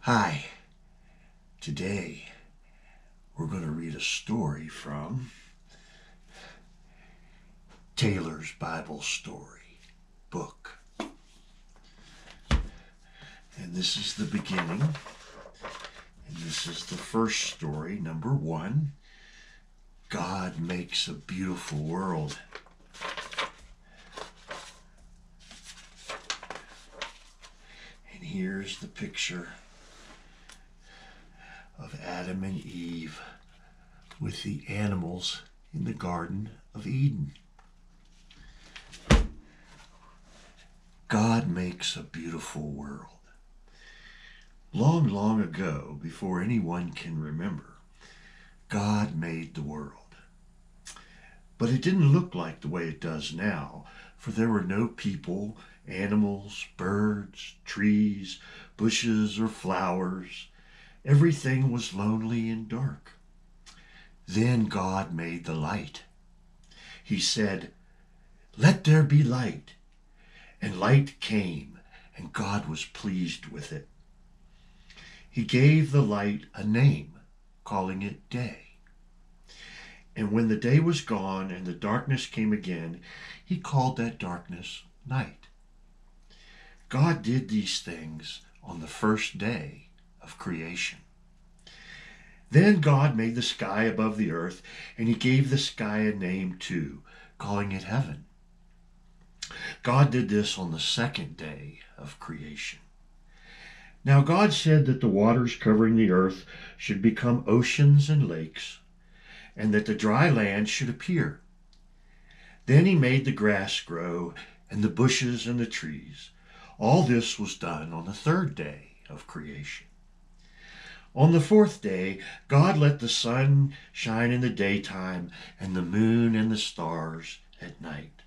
Hi, today we're going to read a story from Taylor's Bible Story book. And this is the beginning. And this is the first story, number 1. God makes a beautiful world. And here's the picture of Adam and Eve with the animals in the Garden of Eden. God makes a beautiful world. Long, long ago, before anyone can remember, God made the world. But it didn't look like the way it does now, for there were no people, animals, birds, trees, bushes, or flowers. Everything was lonely and dark. Then God made the light. He said, "Let there be light." And light came, and God was pleased with it. He gave the light a name, calling it day. And when the day was gone and the darkness came again, he called that darkness night. God did these things on the first day of creation. Then God made the sky above the earth, and he gave the sky a name too, calling it heaven. God did this on the second day of creation. Now God said that the waters covering the earth should become oceans and lakes, and that the dry land should appear. Then he made the grass grow, and the bushes and the trees. All this was done on the third day of creation. On the fourth day, God let the sun shine in the daytime, and the moon and the stars at night.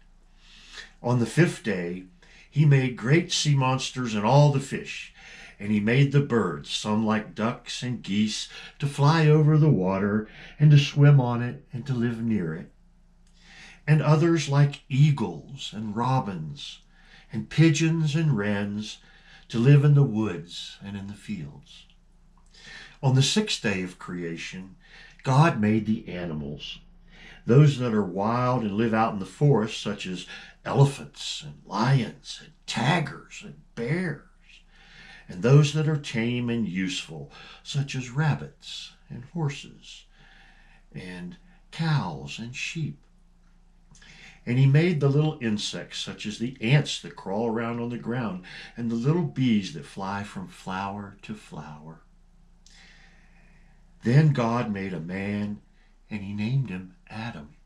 On the fifth day, he made great sea monsters and all the fish, and he made the birds, some like ducks and geese, to fly over the water and to swim on it and to live near it, and others like eagles and robins and pigeons and wrens to live in the woods and in the fields. On the sixth day of creation, God made the animals, those that are wild and live out in the forest, such as elephants and lions and tigers and bears, and those that are tame and useful, such as rabbits and horses and cows and sheep. And he made the little insects, such as the ants that crawl around on the ground, and the little bees that fly from flower to flower. Then God made a man, and he named him Adam.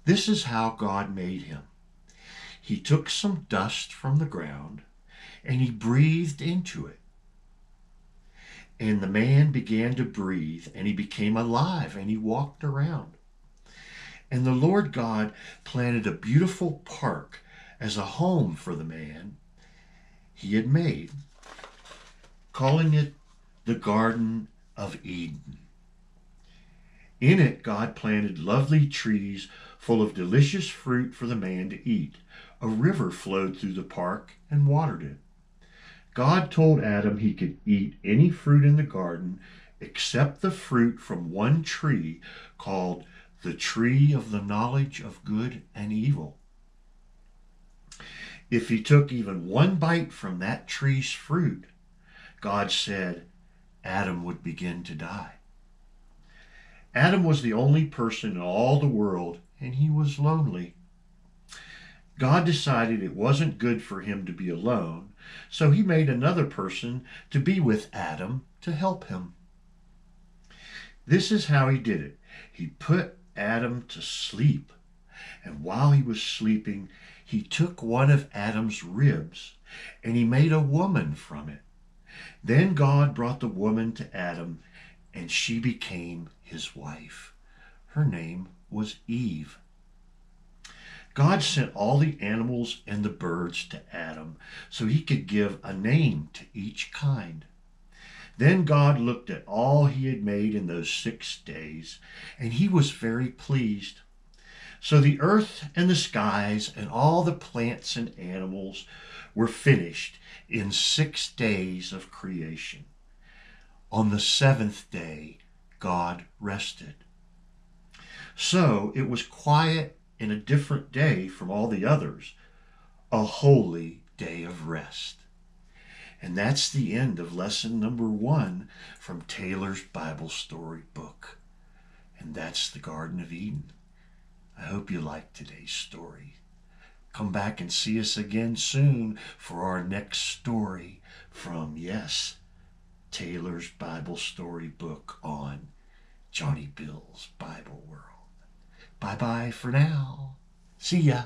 This is how God made him. He took some dust from the ground, and he breathed into it. And the man began to breathe, and he became alive, and he walked around. And the Lord God planted a beautiful park as a home for the man he had made, calling it the Garden of Eden. In it, God planted lovely trees full of delicious fruit for the man to eat. A river flowed through the park and watered it. God told Adam he could eat any fruit in the garden except the fruit from one tree called the tree of the knowledge of good and evil. If he took even one bite from that tree's fruit, God said Adam would begin to die. Adam was the only person in all the world, and he was lonely. God decided it wasn't good for him to be alone, so he made another person to be with Adam to help him. This is how he did it. He put Adam to sleep, and while he was sleeping, he took one of Adam's ribs, and he made a woman from it. Then God brought the woman to Adam, and she became his wife. Her name was Eve. God sent all the animals and the birds to Adam so he could give a name to each kind. Then God looked at all he had made in those 6 days, and he was very pleased. So the earth and the skies and all the plants and animals were finished in 6 days of creation. On the 7th day, God rested. So it was quiet and a different day from all the others, a holy day of rest. And that's the end of lesson number 1 from Taylor's Bible story book. And that's the Garden of Eden. I hope you liked today's story. Come back and see us again soon for our next story from, yes, Taylor's Bible story book on Johnny Bill's Bible World. Bye-bye for now. See ya.